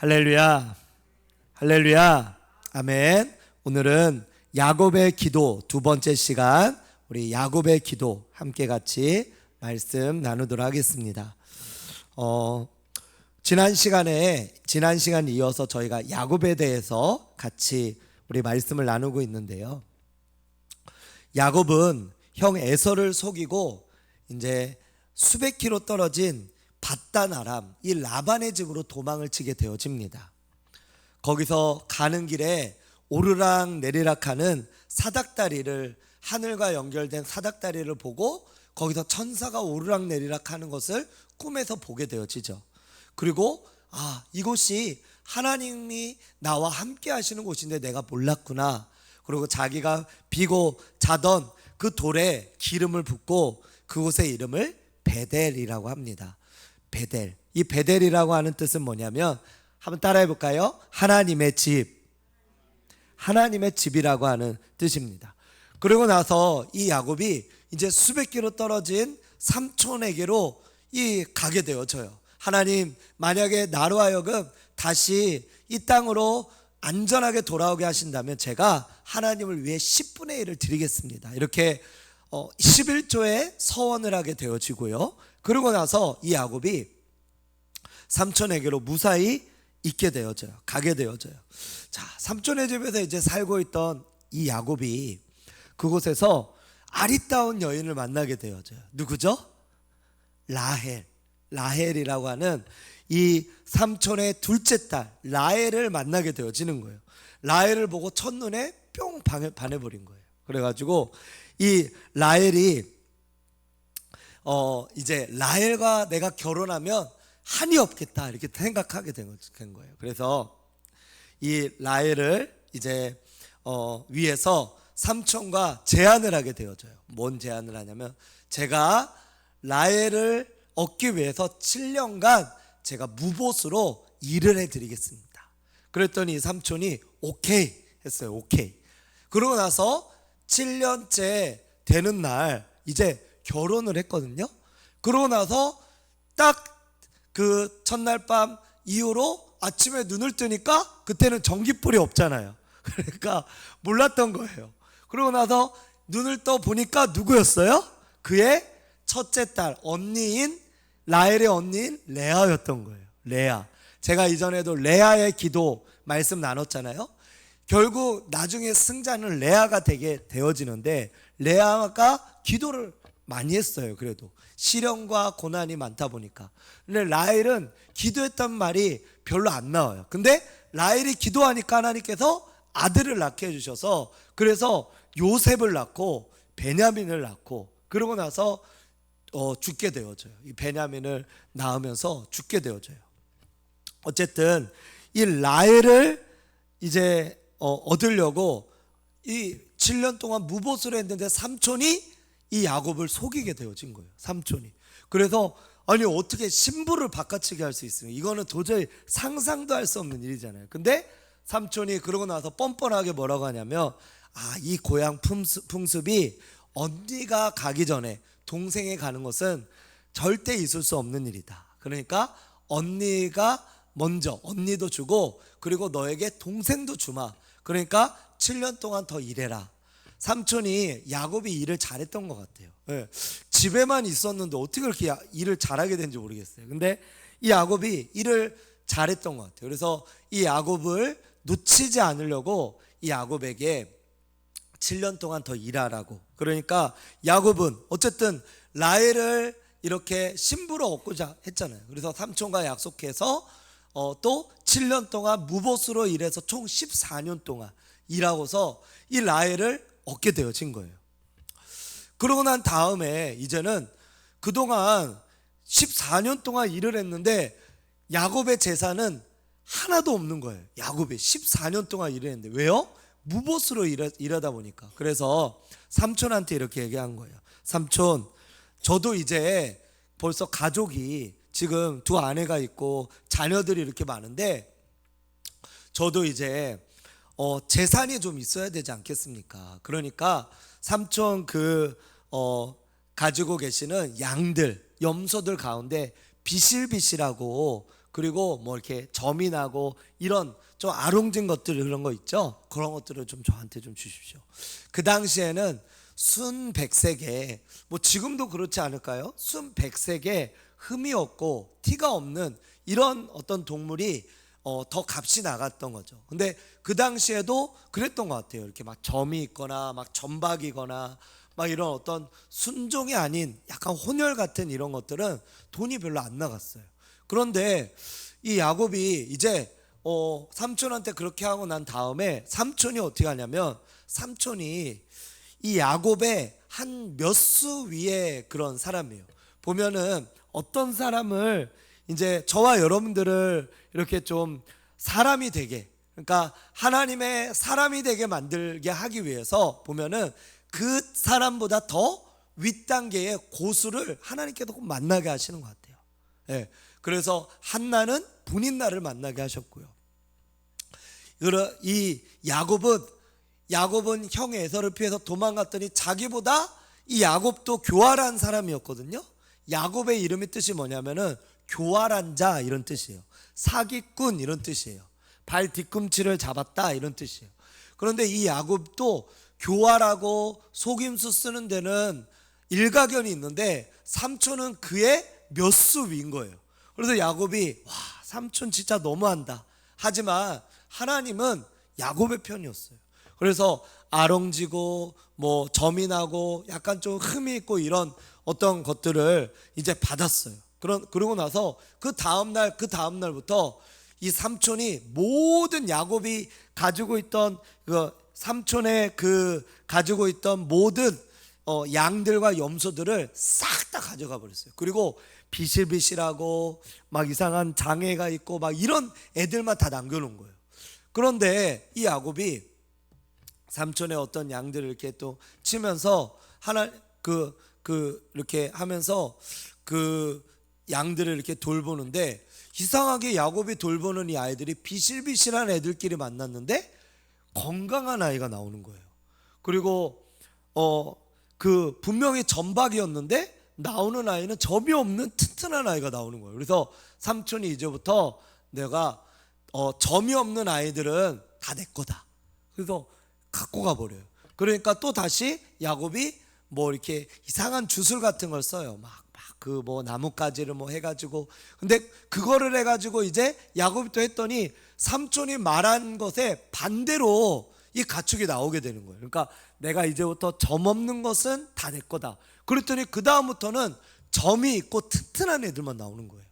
할렐루야, 할렐루야, 아멘. 오늘은 야곱의 기도 두 번째 시간, 우리 야곱의 기도 함께 같이 말씀 나누도록 하겠습니다. 지난 시간 이어서 저희가 야곱에 대해서 같이 우리 말씀을 나누고 있는데요. 야곱은 형 에서를 속이고 이제 수백 킬로 떨어진 밧단 아람, 이 라반의 집으로 도망을 치게 되어집니다. 거기서 가는 길에 오르락 내리락 하는 사닥다리를, 하늘과 연결된 사닥다리를 보고 거기서 천사가 오르락 내리락 하는 것을 꿈에서 보게 되어지죠. 그리고 이곳이 하나님이 나와 함께 하시는 곳인데 내가 몰랐구나. 그리고 자기가 비고 자던 그 돌에 기름을 붓고 그곳의 이름을 베델이라고 합니다. 베델. 이 베델이라고 하는 뜻은 뭐냐면, 한번 따라해 볼까요? 하나님의 집, 하나님의 집이라고 하는 뜻입니다. 그리고 나서 이 야곱이 이제 수백 킬로 떨어진 삼촌에게로 가게 되어져요. 하나님, 만약에 나로 하여금 다시 이 땅으로 안전하게 돌아오게 하신다면 제가 하나님을 위해 10분의 1을 드리겠습니다. 이렇게 11조의 서원을 하게 되어지고요. 그러고 나서 이 야곱이 삼촌에게로 무사히 가게 되어져요. 자, 삼촌의 집에서 이제 살고 있던 이 야곱이 그곳에서 아리따운 여인을 만나게 되어져요. 누구죠? 라헬이라고 하는 이 삼촌의 둘째 딸 라헬을 만나게 되어지는 거예요. 라헬을 보고 첫눈에 뿅 반해버린 거예요. 그래가지고 이 라헬이 이제 라헬과 내가 결혼하면 한이 없겠다 이렇게 생각하게 된 거예요. 그래서 이 라헬을 이제 위해서 삼촌과 제안을 하게 되어져요. 뭔 제안을 하냐면, 제가 라헬을 얻기 위해서 7년간 제가 무보수로 일을 해드리겠습니다. 그랬더니 이 삼촌이 오케이 했어요. 오케이. 그러고 나서 7년째 되는 날 이제 결혼을 했거든요. 그러고 나서 딱 그 첫날 밤 이후로 아침에 눈을 뜨니까 그때는 전기불이 없잖아요. 그러니까 몰랐던 거예요. 그러고 나서 눈을 떠 보니까 누구였어요? 그의 첫째 딸, 라헬의 언니인 레아였던 거예요. 레아. 제가 이전에도 레아의 기도 말씀 나눴잖아요. 결국 나중에 승자는 레아가 되게 되어지는데, 레아가 기도를 많이 했어요. 그래도 시련과 고난이 많다 보니까. 근데 라헬은 기도했던 말이 별로 안 나와요. 근데 라헬이 기도하니까 하나님께서 아들을 낳게 해주셔서, 그래서 요셉을 낳고 베냐민을 낳고, 그러고 나서 죽게 되어져요. 이 베냐민을 낳으면서 죽게 되어져요. 어쨌든 이 라헬을 이제 얻으려고 이 7년 동안 무보수를 했는데 삼촌이 이 야곱을 속이게 되어진 거예요. 삼촌이. 그래서 아니 어떻게 신부를 바꿔치기 할 수 있으면, 이거는 도저히 상상도 할 수 없는 일이잖아요. 근데 삼촌이 그러고 나서 뻔뻔하게 뭐라고 하냐면, 이 고향 풍습이 언니가 가기 전에 동생이 가는 것은 절대 있을 수 없는 일이다. 그러니까 언니가 먼저, 언니도 주고 그리고 너에게 동생도 주마. 그러니까 7년 동안 더 일해라. 삼촌이 야곱이 일을 잘했던 것 같아요. 집에만 있었는데 어떻게 그렇게 일을 잘하게 된지 모르겠어요. 근데 이 야곱이 일을 잘했던 것 같아요. 그래서 이 야곱을 놓치지 않으려고 이 야곱에게 7년 동안 더 일하라고. 그러니까 야곱은 어쨌든 라헬을 이렇게 신부로 얻고자 했잖아요. 그래서 삼촌과 약속해서 또 7년 동안 무보수로 일해서 총 14년 동안 일하고서 이 라헬을 얻게 되어진 거예요. 그러고 난 다음에 이제는 그동안 14년 동안 일을 했는데 야곱의 재산은 하나도 없는 거예요. 야곱이 14년 동안 일을 했는데. 왜요? 무보수로 일하다 보니까. 그래서 삼촌한테 이렇게 얘기한 거예요. 삼촌, 저도 이제 벌써 가족이 지금 두 아내가 있고 자녀들이 이렇게 많은데, 저도 이제 재산이 좀 있어야 되지 않겠습니까? 그러니까 삼촌 가지고 계시는 양들, 염소들 가운데 비실비실하고 그리고 뭐 이렇게 점이 나고 이런 좀 아롱진 것들, 그런 거 있죠. 그런 것들을 좀 저한테 좀 주십시오. 그 당시에는 순백색에, 뭐 지금도 그렇지 않을까요? 순백색에 흠이 없고 티가 없는 이런 어떤 동물이 더 값이 나갔던 거죠. 근데 그 당시에도 그랬던 것 같아요. 이렇게 막 점이 있거나 막 점박이거나 막 이런 어떤 순종이 아닌 약간 혼혈 같은 이런 것들은 돈이 별로 안 나갔어요. 그런데 이 야곱이 이제 삼촌한테 그렇게 하고 난 다음에 삼촌이 어떻게 하냐면, 삼촌이 이 야곱의 한 몇 수 위의 그런 사람이에요. 보면은 어떤 사람을, 이제 저와 여러분들을 이렇게 좀 사람이 되게, 그러니까 하나님의 사람이 되게 만들게 하기 위해서 보면은 그 사람보다 더 윗단계의 고수를 하나님께서 꼭 만나게 하시는 것 같아요. 예. 그래서 한나는 분인나를 만나게 하셨고요. 이 야곱은 형 에서를 피해서 도망갔더니 자기보다 이 야곱도 교활한 사람이었거든요. 야곱의 이름의 뜻이 뭐냐면은 교활한 자 이런 뜻이에요. 사기꾼 이런 뜻이에요. 발 뒤꿈치를 잡았다 이런 뜻이에요. 그런데 이 야곱도 교활하고 속임수 쓰는 데는 일가견이 있는데 삼촌은 그의 몇 수 위인 거예요. 그래서 야곱이 와, 삼촌 진짜 너무한다. 하지만 하나님은 야곱의 편이었어요. 그래서 아롱지고 뭐 점이 나고 약간 좀 흠이 있고 이런 어떤 것들을 이제 받았어요. 그러고 나서 그 다음날부터 이 삼촌이 모든 야곱이 가지고 있던 삼촌의 가지고 있던 모든 양들과 염소들을 싹 다 가져가 버렸어요. 그리고 비실비실하고 막 이상한 장애가 있고 막 이런 애들만 다 남겨놓은 거예요. 그런데 이 야곱이 삼촌의 어떤 양들을 이렇게 또 치면서 이렇게 하면서 그 양들을 이렇게 돌보는데, 이상하게 야곱이 돌보는 이 아이들이 비실비실한 애들끼리 만났는데 건강한 아이가 나오는 거예요. 그리고 분명히 점박이었는데 나오는 아이는 점이 없는 튼튼한 아이가 나오는 거예요. 그래서 삼촌이 이제부터 내가 점이 없는 아이들은 다 내 거다. 그래서 갖고 가버려요. 그러니까 또 다시 야곱이 뭐 이렇게 이상한 주술 같은 걸 써요. 그 뭐 나뭇가지를 뭐 해가지고, 근데 그거를 해가지고 이제 야곱이 또 했더니 삼촌이 말한 것에 반대로 이 가축이 나오게 되는 거예요. 그러니까 내가 이제부터 점 없는 것은 다 내 거다. 그랬더니 그 다음부터는 점이 있고 튼튼한 애들만 나오는 거예요.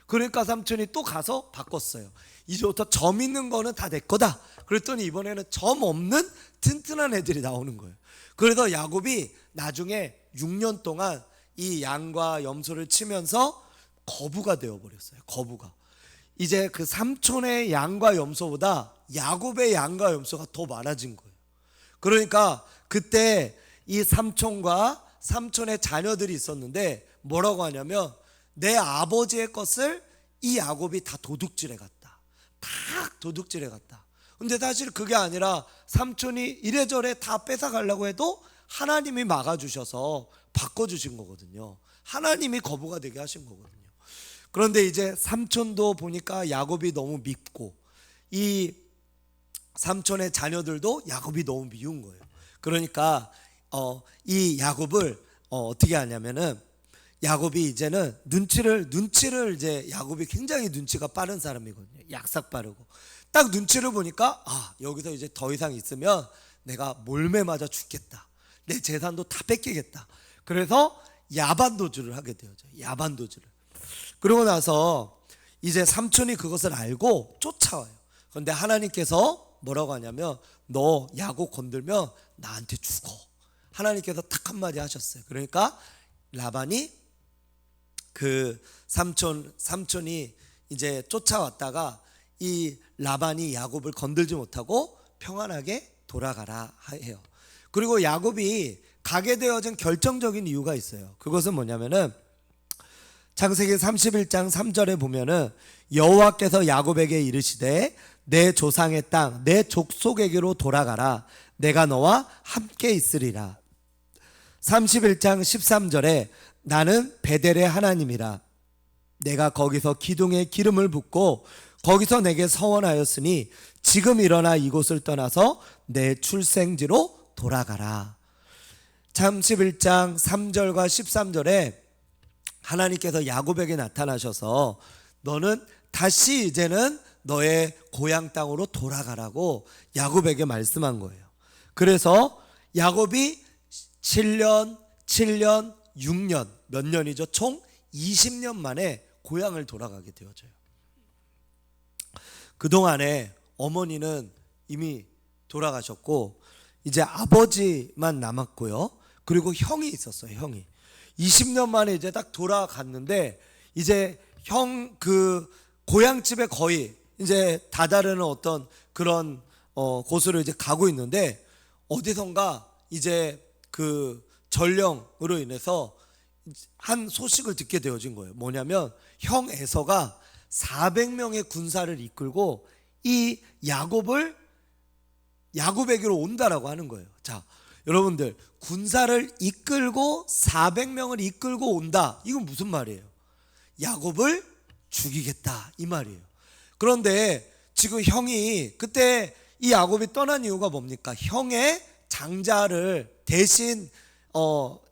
그러니까 삼촌이 또 가서 바꿨어요. 이제부터 점 있는 거는 다 내 거다. 그랬더니 이번에는 점 없는 튼튼한 애들이 나오는 거예요. 그래서 야곱이 나중에 6년 동안 이 양과 염소를 치면서 거부가 되어버렸어요. 거부가. 이제 그 삼촌의 양과 염소보다 야곱의 양과 염소가 더 많아진 거예요. 그러니까 그때 이 삼촌과 삼촌의 자녀들이 있었는데 뭐라고 하냐면, 내 아버지의 것을 이 야곱이 다 도둑질해 갔다. 다 도둑질해 갔다. 근데 사실 그게 아니라 삼촌이 이래저래 다 뺏어가려고 해도 하나님이 막아주셔서 바꿔주신 거거든요. 하나님이 거부가 되게 하신 거거든요. 그런데 이제 삼촌도 보니까 야곱이 너무 밉고 이 삼촌의 자녀들도 야곱이 너무 미운 거예요. 그러니까 이 야곱을 어떻게 하냐면은, 야곱이 이제는 눈치를 이제 야곱이 굉장히 눈치가 빠른 사람이거든요. 약삭 빠르고 딱 눈치를 보니까 여기서 이제 더 이상 있으면 내가 몰매 맞아 죽겠다. 내 재산도 다 뺏기겠다. 그래서 야반도주를 하게 되어져. 야반도주를. 그러고 나서 이제 삼촌이 그것을 알고 쫓아와요. 그런데 하나님께서 뭐라고 하냐면, 너 야곱 건들면 나한테 죽어. 하나님께서 딱 한마디 하셨어요. 그러니까 라반이 그 삼촌이 이제 쫓아왔다가 이 라반이 야곱을 건들지 못하고 평안하게 돌아가라 해요. 그리고 야곱이 가게 되어진 결정적인 이유가 있어요. 그것은 뭐냐면은 창세기 31장 3절에 보면은 여호와께서 야곱에게 이르시되 내 조상의 땅 내 족속에게로 돌아가라. 내가 너와 함께 있으리라. 31장 13절에 나는 베델의 하나님이라. 내가 거기서 기둥에 기름을 붓고 거기서 내게 서원하였으니 지금 일어나 이곳을 떠나서 내 출생지로 돌아가라. 창세기 11장 3절과 13절에 하나님께서 야곱에게 나타나셔서 너는 다시 이제는 너의 고향 땅으로 돌아가라고 야곱에게 말씀한 거예요. 그래서 야곱이 7년, 6년, 몇 년이죠? 총 20년 만에 고향을 돌아가게 되어져요. 그동안에 어머니는 이미 돌아가셨고 이제 아버지만 남았고요. 그리고 형이 있었어요. 형이 20년 만에 이제 딱 돌아갔는데 이제 형 그 고향집에 거의 이제 다다르는 어떤 그런 곳으로 이제 가고 있는데 어디선가 이제 그 전령으로 인해서 한 소식을 듣게 되어진 거예요. 뭐냐면 형 에서가 400명의 군사를 이끌고 이 야곱에게로 온다라고 하는 거예요. 자, 여러분들 군사를 이끌고 400명을 이끌고 온다. 이건 무슨 말이에요? 야곱을 죽이겠다 이 말이에요. 그런데 지금 형이 그때 이 야곱이 떠난 이유가 뭡니까? 형의 장자를 대신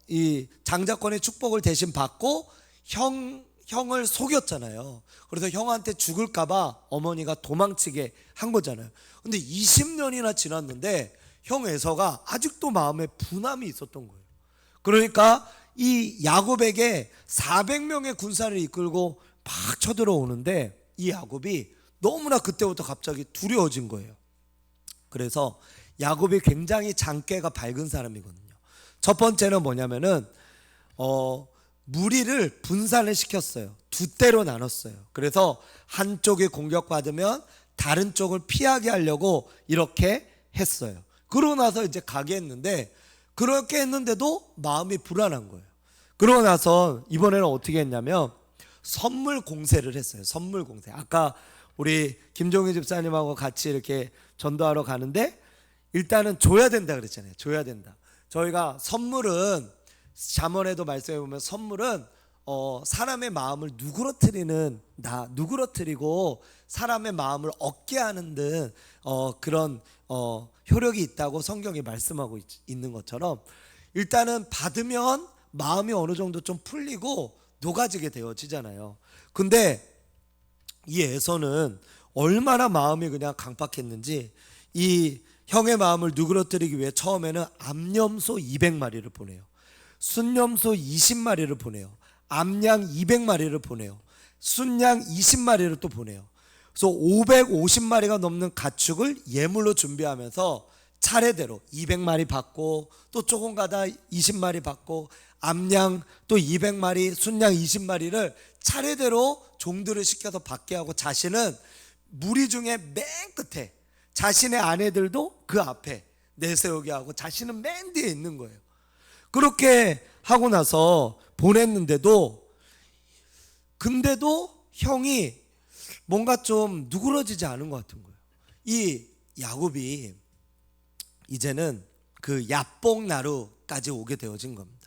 이 장자권의 축복을 대신 받고 형을 속였잖아요. 그래서 형한테 죽을까봐 어머니가 도망치게 한 거잖아요. 근데 20년이나 지났는데 형 에서가 아직도 마음에 분함이 있었던 거예요. 그러니까 이 야곱에게 400명의 군사를 이끌고 막 쳐들어오는데 이 야곱이 너무나 그때부터 갑자기 두려워진 거예요. 그래서 야곱이 굉장히 장깨가 밝은 사람이거든요. 첫 번째는 뭐냐면은 무리를 분산을 시켰어요. 두 대로 나눴어요. 그래서 한쪽이 공격받으면 다른 쪽을 피하게 하려고 이렇게 했어요. 그러고 나서 이제 가게 했는데 그렇게 했는데도 마음이 불안한 거예요. 그러고 나서 이번에는 어떻게 했냐면 선물 공세를 했어요. 선물 공세. 아까 우리 김종희 집사님하고 같이 이렇게 전도하러 가는데 일단은 줘야 된다 그랬잖아요. 줘야 된다. 저희가 선물은 잠언에도 말씀해 보면 선물은 사람의 마음을 누그러뜨리고 사람의 마음을 얻게 하는 듯 그런 효력이 있다고 성경이 말씀하고 있는 것처럼 일단은 받으면 마음이 어느 정도 좀 풀리고 녹아지게 되어지잖아요. 근데 이 에서는 얼마나 마음이 그냥 강팍했는지 이 형의 마음을 누그러뜨리기 위해 처음에는 암염소 200마리를 보내요. 순염소 20마리를 보내요. 암양 200마리를 보내요. 순양 20마리를 또 보내요. 그래서 550마리가 넘는 가축을 예물로 준비하면서 차례대로 200마리 받고 또 조금 가다 20마리 받고 암양 또 200마리, 순양 20마리를 차례대로 종들을 시켜서 받게 하고 자신은 무리 중에 맨 끝에 자신의 아내들도 그 앞에 내세우게 하고 자신은 맨 뒤에 있는 거예요. 그렇게 하고 나서 보냈는데도 근데도 형이 뭔가 좀 누그러지지 않은 것 같은 거예요. 이 야곱이 이제는 그 야복 나루까지 오게 되어진 겁니다.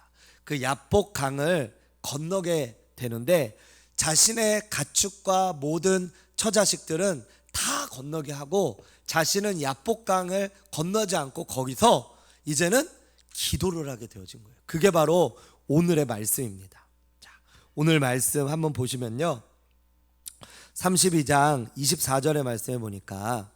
그 야복 강을 건너게 되는데 자신의 가축과 모든 처자식들은 다 건너게 하고 자신은 야복 강을 건너지 않고 거기서 이제는 기도를 하게 되어진 거예요. 그게 바로 오늘의 말씀입니다. 자, 오늘 말씀 한번 보시면요. 32장 24절의 말씀에 보니까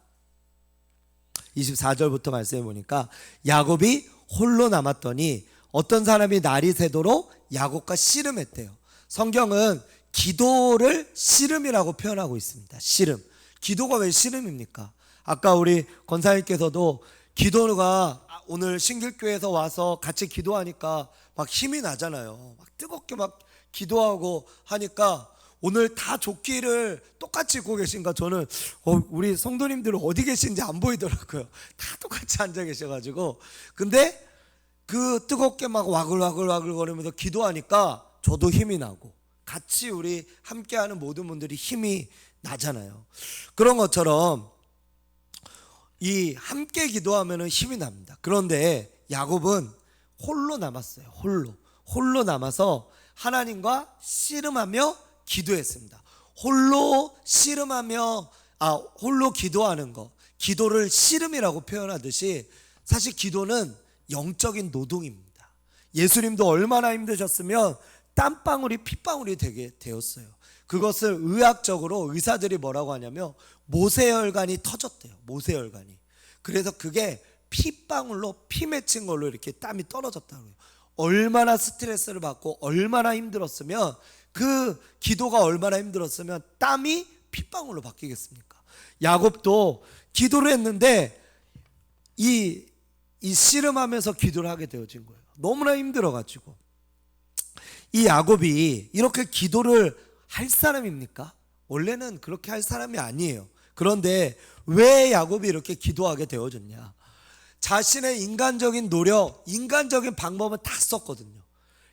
24절부터 말씀해 보니까 야곱이 홀로 남았더니 어떤 사람이 날이 새도록 야곱과 씨름했대요. 성경은 기도를 씨름이라고 표현하고 있습니다. 씨름. 기도가 왜 씨름입니까? 아까 우리 권사님께서도 기도가 오늘 신길교회에서 와서 같이 기도하니까 막 힘이 나잖아요. 막 뜨겁게 막 기도하고 하니까 오늘 다 조끼를 똑같이 입고 계신가 저는 우리 성도님들은 어디 계신지 안 보이더라고요. 다 똑같이 앉아 계셔가지고 근데 그 뜨겁게 막 와글와글 거리면서 기도하니까 저도 힘이 나고 같이 우리 함께하는 모든 분들이 힘이 나잖아요. 그런 것처럼 이 함께 기도하면 힘이 납니다. 그런데 야곱은 홀로 남았어요. 홀로 남아서 하나님과 씨름하며 기도했습니다. 홀로 씨름하며 홀로 기도하는 거, 기도를 씨름이라고 표현하듯이 사실 기도는 영적인 노동입니다. 예수님도 얼마나 힘드셨으면 땀방울이 핏방울이 되게 되었어요. 그것을 의학적으로 의사들이 뭐라고 하냐면 모세혈관이 터졌대요. 모세혈관이. 그래서 그게 핏방울로 피 맺힌 걸로 이렇게 땀이 떨어졌다고 해요. 얼마나 스트레스를 받고 얼마나 힘들었으면, 그 기도가 얼마나 힘들었으면 땀이 핏방울로 바뀌겠습니까? 야곱도 기도를 했는데 이 씨름하면서 기도를 하게 되어진 거예요. 너무나 힘들어가지고. 이 야곱이 이렇게 기도를 할 사람입니까? 원래는 그렇게 할 사람이 아니에요. 그런데 왜 야곱이 이렇게 기도하게 되어졌냐? 자신의 인간적인 노력, 인간적인 방법은 다 썼거든요.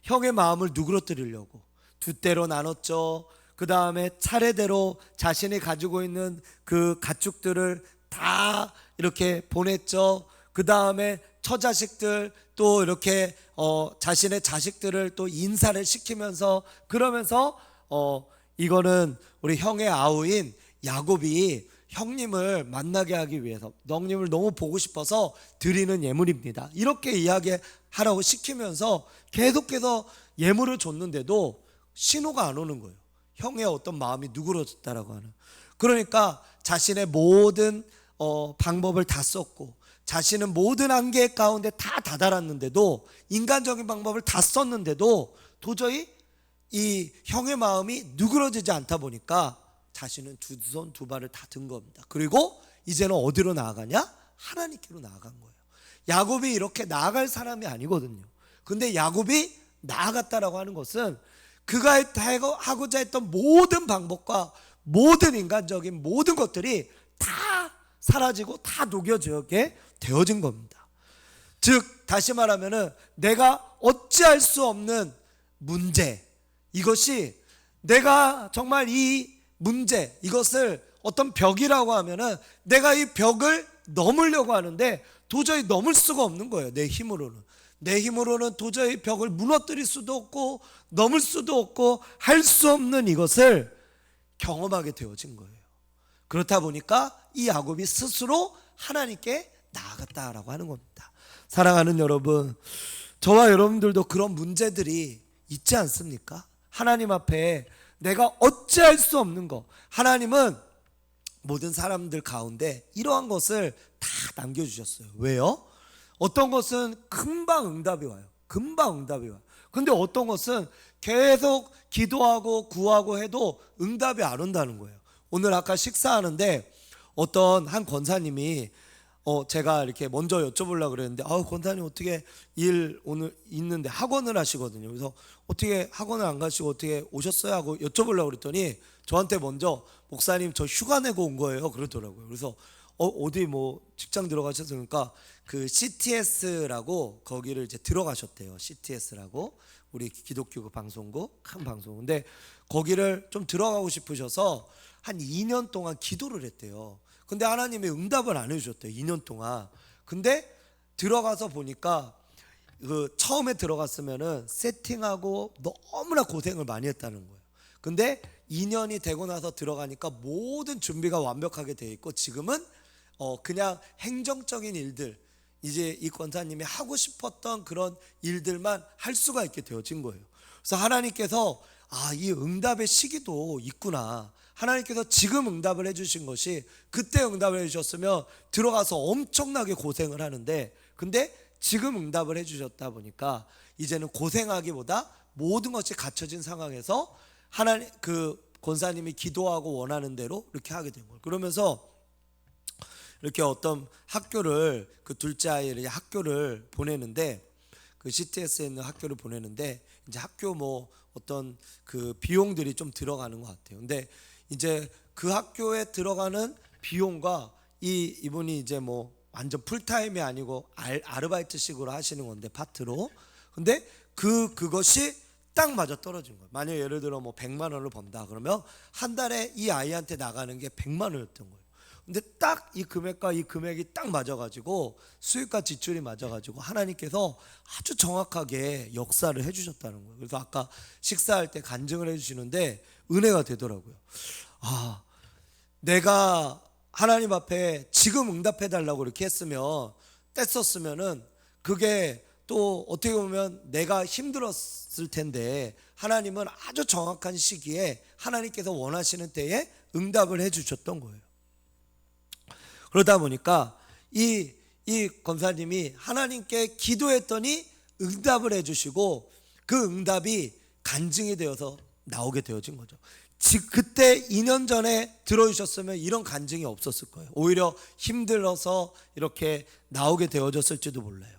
형의 마음을 누그러뜨리려고 두 때로 나눴죠. 그 다음에 차례대로 자신이 가지고 있는 그 가축들을 다 이렇게 보냈죠. 그 다음에 처자식들 또 이렇게 자신의 자식들을 또 인사를 시키면서, 그러면서 이거는 우리 형의 아우인 야곱이 형님을 만나게 하기 위해서, 형님을 너무 보고 싶어서 드리는 예물입니다, 이렇게 이야기하라고 시키면서 계속해서 예물을 줬는데도 신호가 안 오는 거예요. 형의 어떤 마음이 누그러졌다라고 하는. 그러니까 자신의 모든 방법을 다 썼고, 자신은 모든 한계 가운데 다 다다랐는데도, 인간적인 방법을 다 썼는데도 도저히 이 형의 마음이 누그러지지 않다 보니까 자신은 두 손 두 발을 다 든 겁니다. 그리고 이제는 어디로 나아가냐? 하나님께로 나아간 거예요. 야곱이 이렇게 나아갈 사람이 아니거든요. 근데 야곱이 나아갔다라고 하는 것은 그가 하고자 했던 모든 방법과 모든 인간적인 모든 것들이 다 사라지고 다 녹여지게 되어진 겁니다. 즉 다시 말하면은 내가 어찌할 수 없는 문제, 이것이 내가 정말 이 문제, 이것을 어떤 벽이라고 하면은 내가 이 벽을 넘으려고 하는데 도저히 넘을 수가 없는 거예요. 내 힘으로는 도저히 벽을 무너뜨릴 수도 없고 넘을 수도 없고 할 수 없는 이것을 경험하게 되어진 거예요. 그렇다 보니까 이 야곱이 스스로 하나님께 나아갔다라고 하는 겁니다. 사랑하는 여러분, 저와 여러분들도 그런 문제들이 있지 않습니까? 하나님 앞에 내가 어찌할 수 없는 거, 하나님은 모든 사람들 가운데 이러한 것을 다 남겨주셨어요. 왜요? 어떤 것은 금방 응답이 와요. 근데 어떤 것은 계속 기도하고 구하고 해도 응답이 안 온다는 거예요. 오늘 아까 식사하는데 어떤 한 권사님이 제가 이렇게 먼저 여쭤보려고 그랬는데, 권사님 어떻게 일 오늘 있는데 학원을 하시거든요. 그래서 어떻게 학원을 안 가시고 어떻게 오셨어요? 하고 여쭤보려고 그랬더니 저한테 먼저 목사님 저 휴가 내고 온 거예요 그러더라고요. 그래서 어디 뭐 직장 들어가셔서, 그러니까 그 CTS라고 거기를 이제 들어가셨대요. CTS라고 우리 기독교 방송국 큰 방송. 근데 거기를 좀 들어가고 싶으셔서 한 2년 동안 기도를 했대요. 근데 하나님이 응답을 안 해주셨대요. 2년 동안. 근데 들어가서 보니까 그 처음에 들어갔으면은 세팅하고 너무나 고생을 많이 했다는 거예요. 근데 2년이 되고 나서 들어가니까 모든 준비가 완벽하게 돼 있고 지금은 그냥 행정적인 일들, 이제 이 권사님이 하고 싶었던 그런 일들만 할 수가 있게 되어진 거예요. 그래서 하나님께서 이 응답의 시기도 있구나. 하나님께서 지금 응답을 해주신 것이 그때 응답을 해주셨으면 들어가서 엄청나게 고생을 하는데, 근데 지금 응답을 해주셨다 보니까 이제는 고생하기보다 모든 것이 갖춰진 상황에서 하나님 그 권사님이 기도하고 원하는 대로 이렇게 하게 된 거예요. 그러면서 이렇게 어떤 학교를, 그 둘째 아이를 학교를 보내는데, 그 CTS에 있는 학교를 보내는데 이제 학교 뭐 어떤 그 비용들이 좀 들어가는 것 같아요. 근데 이제 그 학교에 들어가는 비용과 이분이 이제 뭐 완전 풀타임이 아니고 아르바이트식으로 하시는 건데, 파트로. 근데 그것이 딱 맞아 떨어진 거예요. 만약 예를 들어 뭐 100만 원을 번다 그러면 한 달에 이 아이한테 나가는 게 100만 원이었던 거예요. 근데 딱 이 금액과 이 금액이 딱 맞아가지고 수익과 지출이 맞아가지고 하나님께서 아주 정확하게 역사를 해주셨다는 거예요. 그래서 아까 식사할 때 간증을 해주시는데 은혜가 되더라고요. 아, 내가 하나님 앞에 지금 응답해 달라고 이렇게 했으면 뗐었으면은 그게 또 어떻게 보면 내가 힘들었을 텐데 하나님은 아주 정확한 시기에 하나님께서 원하시는 때에 응답을 해 주셨던 거예요. 그러다 보니까 이 권사님이 하나님께 기도했더니 응답을 해 주시고 그 응답이 간증이 되어서 나오게 되어진 거죠. 그때 2년 전에 들어주셨으면 이런 간증이 없었을 거예요. 오히려 힘들어서 이렇게 나오게 되어졌을지도 몰라요.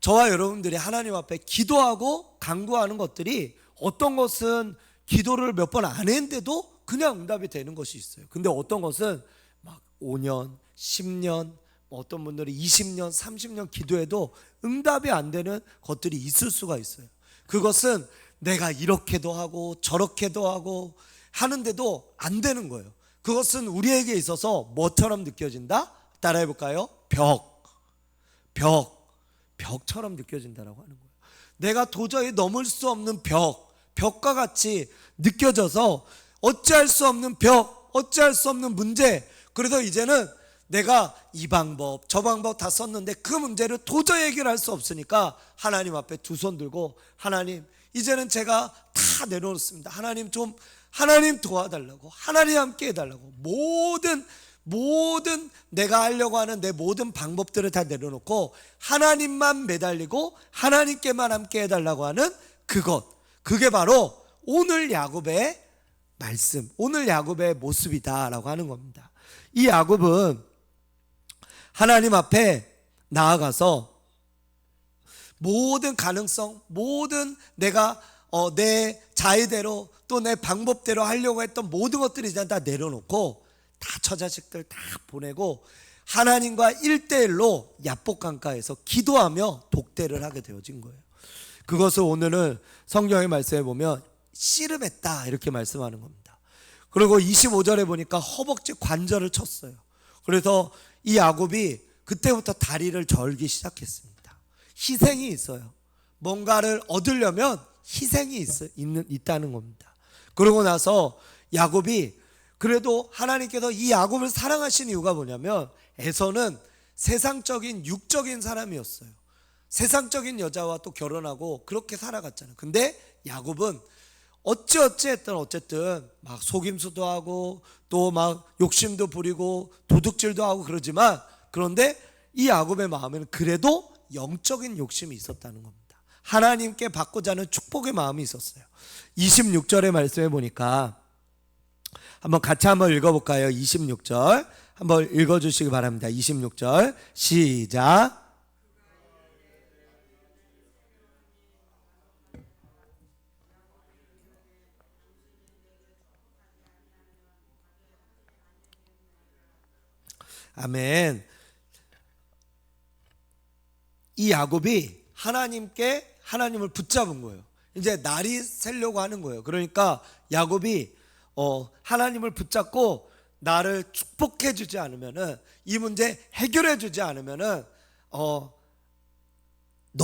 저와 여러분들이 하나님 앞에 기도하고 간구하는 것들이 어떤 것은 기도를 몇 번 안 했는데도 그냥 응답이 되는 것이 있어요. 근데 어떤 것은 막 5년, 10년, 어떤 분들이 20년, 30년 기도해도 응답이 안 되는 것들이 있을 수가 있어요. 그것은 내가 이렇게도 하고 저렇게도 하고 하는데도 안 되는 거예요. 그것은 우리에게 있어서 뭐처럼 느껴진다? 따라해 볼까요? 벽처럼 느껴진다라고 하는 거예요. 내가 도저히 넘을 수 없는 벽과 같이 느껴져서 어찌할 수 없는 어찌할 수 없는 문제. 그래서 이제는 내가 이 방법 저 방법 다 썼는데 그 문제를 도저히 해결할 수 없으니까 하나님 앞에 두 손 들고 하나님 이제는 제가 다 내려놓습니다. 하나님 도와달라고, 하나님 함께 해달라고, 모든 내가 하려고 하는 내 모든 방법들을 다 내려놓고 하나님만 매달리고 하나님께만 함께 해달라고 하는 그게 바로 오늘 야곱의 말씀, 오늘 야곱의 모습이다라고 하는 겁니다. 이 야곱은 하나님 앞에 나아가서 모든 가능성, 모든 내가 내 자의대로 또 내 방법대로 하려고 했던 모든 것들을 이제 다 내려놓고 다 처자식들 다 보내고 하나님과 1대1로 야복강가에서 기도하며 독대를 하게 되어진 거예요. 그것을 오늘은 성경의 말씀에 보면 씨름했다 이렇게 말씀하는 겁니다. 그리고 25절에 보니까 허벅지 관절을 쳤어요. 그래서 이 야곱이 그때부터 다리를 절기 시작했습니다. 희생이 있어요. 뭔가를 얻으려면 희생이 있다는 겁니다. 그러고 나서 야곱이 그래도 하나님께서 이 야곱을 사랑하신 이유가 뭐냐면 에서는 세상적인 육적인 사람이었어요. 세상적인 여자와 또 결혼하고 그렇게 살아갔잖아요. 근데 야곱은 어찌했든 어쨌든 막 속임수도 하고 또 막 욕심도 부리고 도둑질도 하고 그러지만 그런데 이 야곱의 마음에는 그래도 영적인 욕심이 있었다는 겁니다. 하나님께 받고자 하는 축복의 마음이 있었어요. 26절의 말씀에 보니까 같이 한번 읽어볼까요? 26절 한번 읽어주시기 바랍니다. 26절 시작. 아멘. 이 야곱이 하나님을 붙잡은 거예요. 이제 날이 새려고 하는 거예요. 그러니까 야곱이 하나님을 붙잡고 나를 축복해 주지 않으면은 이 문제 해결해 주지 않으면은 너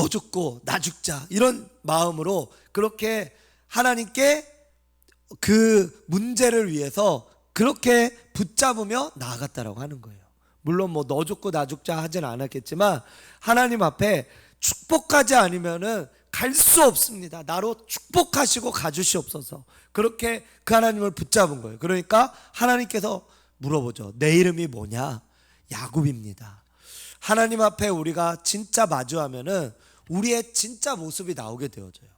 죽고 나 죽자 이런 마음으로 그렇게 하나님께 그 문제를 위해서 그렇게 붙잡으며 나아갔다라고 하는 거예요. 물론 뭐 너 죽고 나 죽자 하진 않았겠지만 하나님 앞에 축복하지 않으면은 갈 수 없습니다. 나로 축복하시고 가주시옵소서. 그렇게 그 하나님을 붙잡은 거예요. 그러니까 하나님께서 물어보죠. 내 이름이 뭐냐? 야곱입니다. 하나님 앞에 우리가 진짜 마주하면은 우리의 진짜 모습이 나오게 되어져요.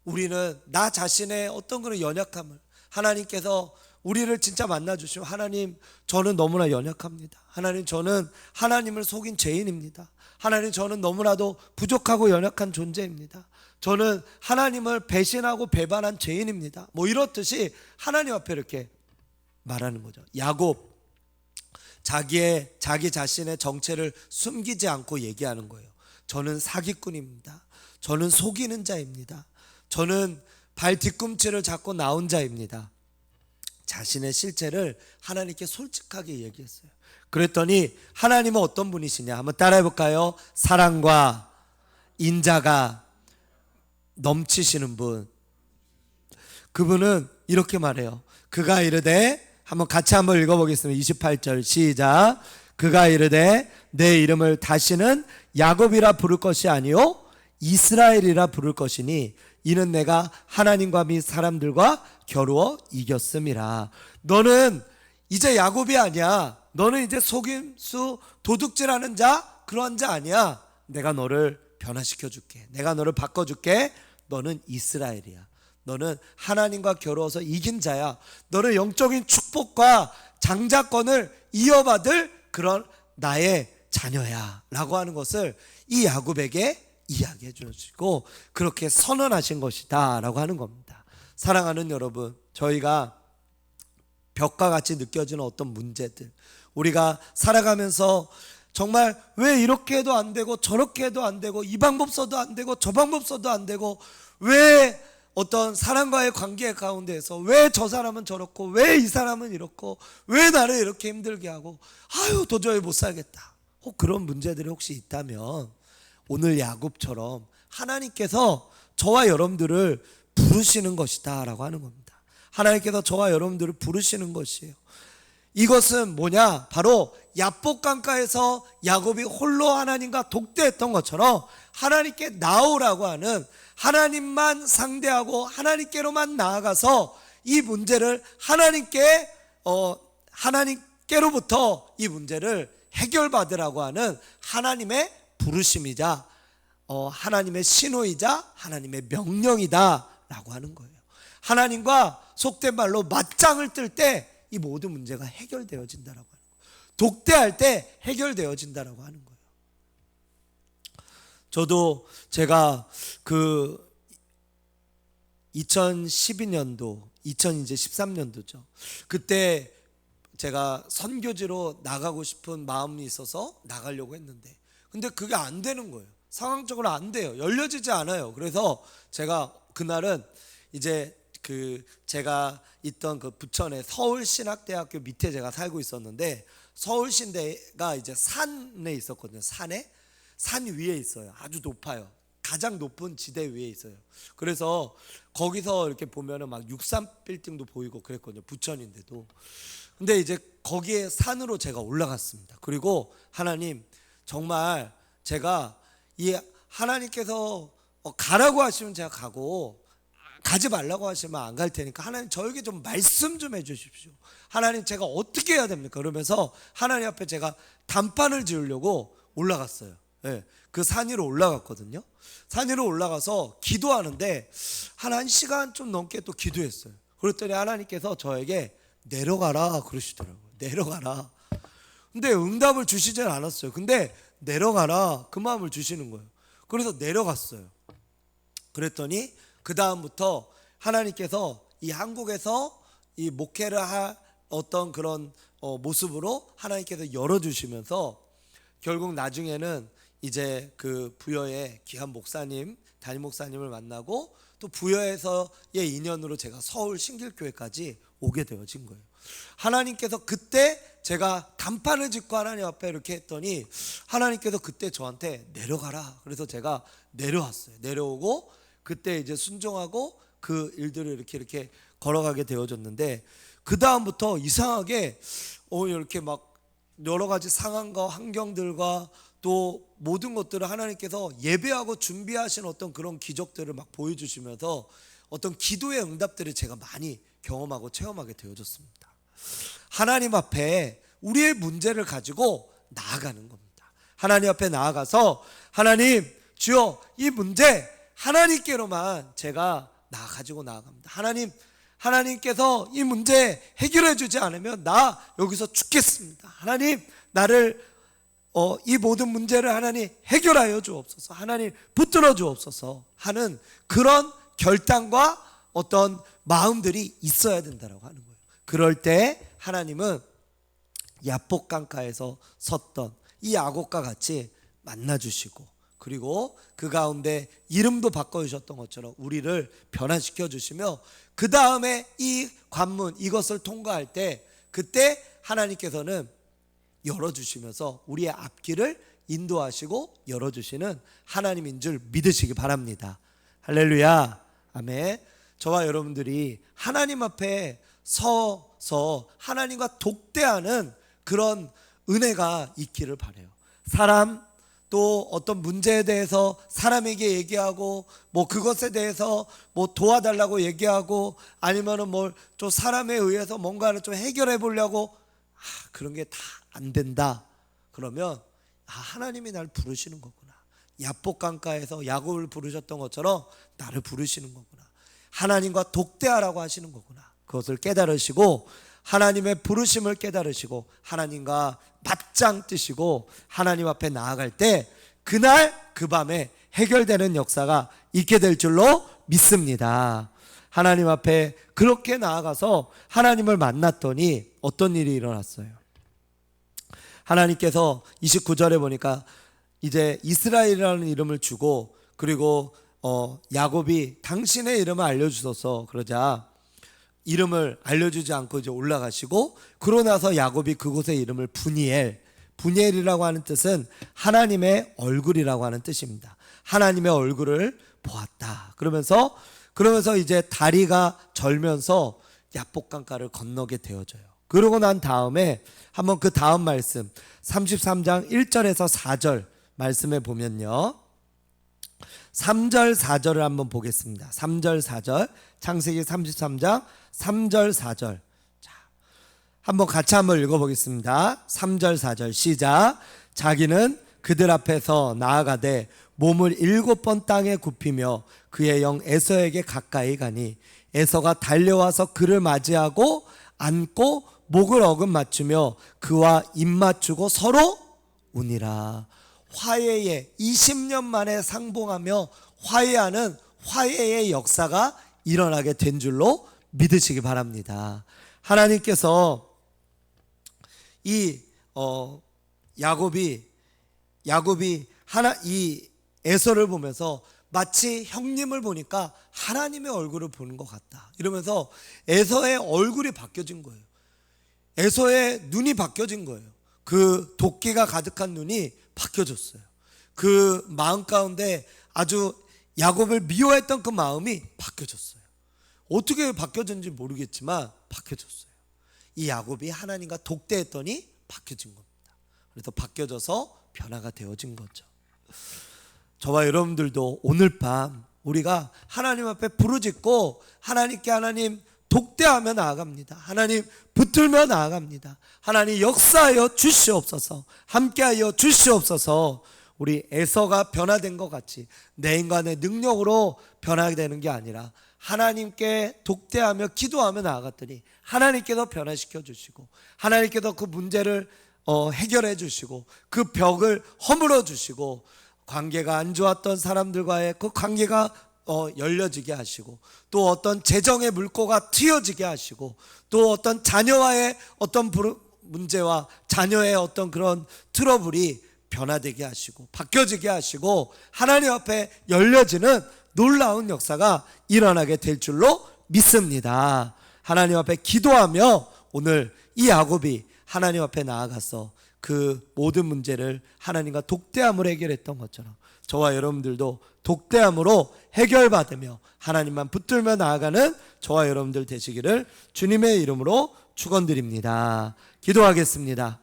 우리는 나 자신의 어떤 그런 연약함을 하나님께서 우리를 진짜 만나주시면 하나님 저는 너무나 연약합니다. 하나님 저는 하나님을 속인 죄인입니다. 하나님 저는 너무나도 부족하고 연약한 존재입니다. 저는 하나님을 배신하고 배반한 죄인입니다. 뭐 이렇듯이 하나님 앞에 이렇게 말하는 거죠. 야곱 자기 자신의 정체를 숨기지 않고 얘기하는 거예요. 저는 사기꾼입니다. 저는 속이는 자입니다. 저는 발 뒤꿈치를 잡고 나온 자입니다. 자신의 실체를 하나님께 솔직하게 얘기했어요. 그랬더니 하나님은 어떤 분이시냐 한번 따라해 볼까요? 사랑과 인자가 넘치시는 분. 그분은 이렇게 말해요. 그가 이르되, 한번 같이 한번 읽어보겠습니다. 28절 시작. 그가 이르되 내 이름을 다시는 야곱이라 부를 것이 아니요 이스라엘이라 부를 것이니 이는 내가 하나님과 및 사람들과 겨루어 이겼음이라. 너는 이제 야곱이 아니야. 너는 이제 속임수 도둑질하는 자, 그러한 자 아니야. 내가 너를 변화시켜 줄게. 내가 너를 바꿔줄게. 너는 이스라엘이야. 너는 하나님과 겨루어서 이긴 자야. 너는 영적인 축복과 장자권을 이어받을 그런 나의 자녀야 라고 하는 것을 이 야곱에게 이야기해 주시고 그렇게 선언하신 것이다 라고 하는 겁니다. 사랑하는 여러분, 저희가 벽과 같이 느껴지는 어떤 문제들, 우리가 살아가면서 정말 왜 이렇게 해도 안 되고 저렇게 해도 안 되고 이 방법 써도 안 되고 저 방법 써도 안 되고 왜 어떤 사람과의 관계 가운데에서 왜 저 사람은 저렇고 왜 이 사람은 이렇고 왜 나를 이렇게 힘들게 하고 아유 도저히 못 살겠다, 혹 그런 문제들이 혹시 있다면 오늘 야곱처럼 하나님께서 저와 여러분들을 부르시는 것이다 라고 하는 겁니다. 하나님께서 저와 여러분들을 부르시는 것이에요. 이것은 뭐냐? 바로 야복강가에서 야곱이 홀로 하나님과 독대했던 것처럼 하나님께 나오라고 하는, 하나님만 상대하고 하나님께로만 나아가서 이 문제를 하나님께로부터 이 문제를 해결받으라고 하는 하나님의 부르심이자 하나님의 신호이자 하나님의 명령이다 라고 하는 거예요. 하나님과 속된 말로 맞짱을 뜰 때 이 모든 문제가 해결되어진다라고 하는 거예요. 독대할 때 해결되어진다라고 하는 거예요. 저도 제가 그 2012년도 2013년도죠. 그때 제가 선교지로 나가고 싶은 마음이 있어서 나가려고 했는데 근데 그게 안 되는 거예요. 상황적으로 안 돼요. 열려지지 않아요. 그래서 제가 그날은 이제 제가 있던 그 부천의 서울신학대학교 밑에 제가 살고 있었는데 서울신대가 이제 산에 있었거든요. 산 위에 있어요. 아주 높아요. 가장 높은 지대 위에 있어요. 그래서 거기서 이렇게 보면은 막 63빌딩도 보이고 그랬거든요. 부천인데도. 근데 이제 거기에 산으로 제가 올라갔습니다. 그리고 하나님, 정말 제가 이 하나님께서 가라고 하시면 제가 가고 가지 말라고 하시면 안 갈 테니까 하나님 저에게 좀 말씀 좀 해주십시오. 하나님 제가 어떻게 해야 됩니까? 그러면서 하나님 앞에 제가 단판을 지으려고 올라갔어요. 네, 그 산 위로 올라갔거든요. 산 위로 올라가서 기도하는데 한 1시간 좀 넘게 또 기도했어요. 그랬더니 하나님께서 저에게 내려가라 그러시더라고요. 내려가라. 근데 응답을 주시진 않았어요. 근데 내려가라 그 마음을 주시는 거예요. 그래서 내려갔어요. 그랬더니 그 다음부터 하나님께서 이 한국에서 이 목회를 할 어떤 그런 모습으로 하나님께서 열어주시면서 결국 나중에는 이제 그 부여의 귀한 목사님, 담임 목사님을 만나고 또 부여에서의 인연으로 제가 서울 신길교회까지 오게 되어진 거예요. 하나님께서 그때 제가 단판을 짓고 하나님 앞에 이렇게 했더니 하나님께서 그때 저한테 내려가라. 그래서 제가 내려왔어요. 내려오고 그때 이제 순종하고 그 일들을 이렇게 걸어가게 되어졌는데 그 다음부터 이상하게 이렇게 막 여러 가지 상황과 환경들과 또 모든 것들을 하나님께서 예배하고 준비하신 어떤 그런 기적들을 막 보여주시면서 어떤 기도의 응답들을 제가 많이 경험하고 체험하게 되어졌습니다. 하나님 앞에 우리의 문제를 가지고 나아가는 겁니다. 하나님 앞에 나아가서 하나님 주여 이 문제 하나님께로만 제가 가지고 나아갑니다. 하나님께서 이 문제 해결해 주지 않으면 나 여기서 죽겠습니다. 하나님 나를 이 모든 문제를 하나님 해결하여 주옵소서, 하나님 붙들어 주옵소서 하는 그런 결단과 어떤 마음들이 있어야 된다고 하는 거예요. 그럴 때 하나님은 야복강가에서 섰던 이 야곱과 같이 만나주시고 그리고 그 가운데 이름도 바꿔주셨던 것처럼 우리를 변화시켜 주시며 그 다음에 이 관문 이것을 통과할 때 그때 하나님께서는 열어주시면서 우리의 앞길을 인도하시고 열어주시는 하나님인 줄 믿으시기 바랍니다. 할렐루야, 아멘. 저와 여러분들이 하나님 앞에 서서 하나님과 독대하는 그런 은혜가 있기를 바라요. 사람 또 어떤 문제에 대해서 사람에게 얘기하고 뭐 그것에 대해서 뭐 도와달라고 얘기하고 아니면은 뭘 좀 사람에 의해서 뭔가를 좀 해결해 보려고 그런 게 다 안 된다. 그러면 하나님이 날 부르시는 거구나. 야복 강가에서 야곱을 부르셨던 것처럼 나를 부르시는 거구나. 하나님과 독대하라고 하시는 거구나. 그것을 깨달으시고 하나님의 부르심을 깨달으시고 하나님과 맞짱 뜨시고 하나님 앞에 나아갈 때 그날 그 밤에 해결되는 역사가 있게 될 줄로 믿습니다. 하나님 앞에 그렇게 나아가서 하나님을 만났더니 어떤 일이 일어났어요? 하나님께서 29절에 보니까 이제 이스라엘이라는 이름을 주고 그리고 야곱이 당신의 이름을 알려주소서 그러자 이름을 알려주지 않고 이제 올라가시고 그러고 나서 야곱이 그곳의 이름을 분이엘이라고 하는 뜻은 하나님의 얼굴이라고 하는 뜻입니다. 하나님의 얼굴을 보았다. 그러면서 이제 다리가 절면서 야복강가를 건너게 되어져요. 그러고 난 다음에 한번 그 다음 말씀 33장 1절에서 4절 말씀에 보면요, 3절 4절을 한번 보겠습니다. 3절 4절 창세기 33장 3절 4절 자, 한번 같이 한번 읽어보겠습니다. 3절 4절 시작. 자기는 그들 앞에서 나아가되 몸을 7번 땅에 굽히며 그의 영 에서에게 가까이 가니 에서가 달려와서 그를 맞이하고 안고 목을 어금 맞추며 그와 입 맞추고 서로 우니라. 화해에 20년 만에 상봉하며 화해하는 화해의 역사가 일어나게 된 줄로 믿으시기 바랍니다. 하나님께서 이 야곱이 이 에서를 보면서 마치 형님을 보니까 하나님의 얼굴을 보는 것 같다 이러면서 에서의 얼굴이 바뀌어진 거예요. 에서의 눈이 바뀌어진 거예요. 그 도끼가 가득한 눈이 바뀌어졌어요. 그 마음 가운데 아주 야곱을 미워했던 그 마음이 바뀌어졌어요. 어떻게 바뀌어졌는지 모르겠지만 바뀌어졌어요. 이 야곱이 하나님과 독대했더니 바뀌어진 겁니다. 그래서 바뀌어져서 변화가 되어진 거죠. 저와 여러분들도 오늘 밤 우리가 하나님 앞에 부르짖고 하나님께 하나님 독대하며 나아갑니다. 하나님 붙들며 나아갑니다. 하나님 역사하여 주시옵소서. 함께하여 주시옵소서. 우리 에서가 변화된 것 같이 내 인간의 능력으로 변하게 되는 게 아니라 하나님께 독대하며 기도하며 나아갔더니 하나님께서 변화시켜 주시고 하나님께서 그 문제를 해결해 주시고 그 벽을 허물어 주시고 관계가 안 좋았던 사람들과의 그 관계가 열려지게 하시고 또 어떤 재정의 물꼬가 트여지게 하시고 또 어떤 자녀와의 어떤 문제와 자녀의 어떤 그런 트러블이 변화되게 하시고 바뀌어지게 하시고 하나님 앞에 열려지는 놀라운 역사가 일어나게 될 줄로 믿습니다. 하나님 앞에 기도하며 오늘 이 야곱이 하나님 앞에 나아가서 그 모든 문제를 하나님과 독대함으로 해결했던 것처럼 저와 여러분들도 독대함으로 해결받으며 하나님만 붙들며 나아가는 저와 여러분들 되시기를 주님의 이름으로 축원드립니다. 기도하겠습니다.